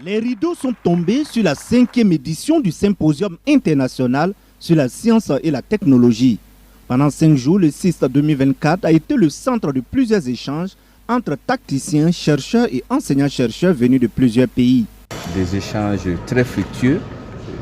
Les rideaux sont tombés sur la 5e édition du Symposium international sur la science et la technologie. Pendant 5 jours, le CIST 2024 a été le centre de plusieurs échanges entre tacticiens, chercheurs et enseignants-chercheurs venus de plusieurs pays. Des échanges très fructueux,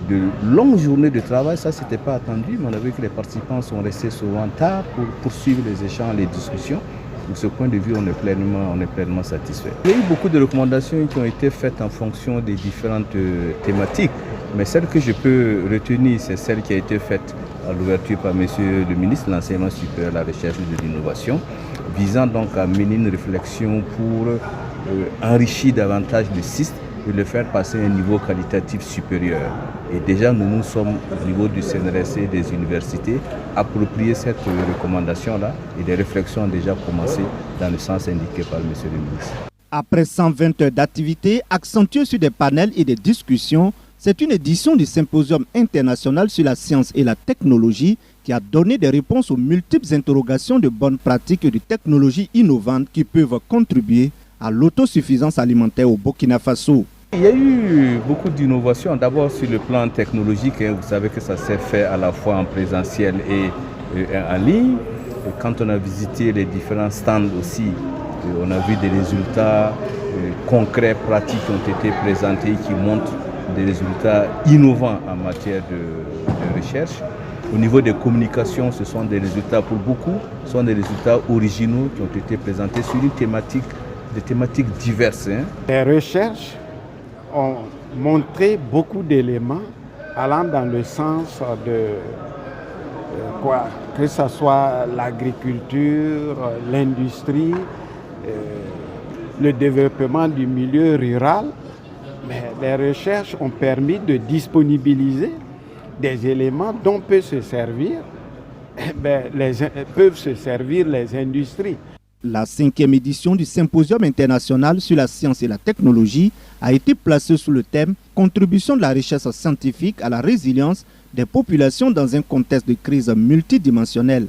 de longues journées de travail, ça c'était pas attendu, mais on a vu que les participants sont restés souvent tard pour poursuivre les échanges, les discussions. De ce point de vue, on est pleinement satisfait. Il y a eu beaucoup de recommandations qui ont été faites en fonction des différentes thématiques, mais celle que je peux retenir, c'est celle qui a été faite à l'ouverture par Monsieur le ministre de l'Enseignement supérieur, de la Recherche et de l'Innovation, visant donc à mener une réflexion pour enrichir davantage le CIST et le faire passer à un niveau qualitatif supérieur. Et déjà, nous sommes au niveau du CNRS des universités approprier cette recommandation-là et des réflexions ont déjà commencé dans le sens indiqué par M. le ministre. Après 120 heures d'activité accentuées sur des panels et des discussions, c'est une édition du Symposium international sur la science et la technologie qui a donné des réponses aux multiples interrogations de bonnes pratiques et de technologies innovantes qui peuvent contribuer à l'autosuffisance alimentaire au Burkina Faso. Il y a eu beaucoup d'innovations, d'abord sur le plan technologique, vous savez que ça s'est fait à la fois en présentiel et en ligne. Et quand on a visité les différents stands aussi, on a vu des résultats concrets, pratiques qui ont été présentés qui montrent des résultats innovants en matière de recherche. Au niveau des communications, ce sont des résultats pour beaucoup, ce sont des résultats originaux qui ont été présentés sur une thématique, des thématiques diverses. Les recherches ont montré beaucoup d'éléments allant dans le sens de quoi, que ce soit l'agriculture, l'industrie, le développement du milieu rural. Mais les recherches ont permis de disponibiliser des éléments dont peuvent se servir les industries. La 5e édition du Symposium international sur la science et la technologie a été placée sous le thème « Contribution de la recherche scientifique à la résilience des populations dans un contexte de crise multidimensionnelle ».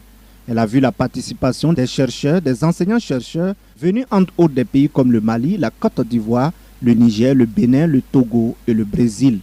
Elle a vu la participation des chercheurs, des enseignants-chercheurs venus entre autres des pays comme le Mali, la Côte d'Ivoire, le Niger, le Bénin, le Togo et le Brésil.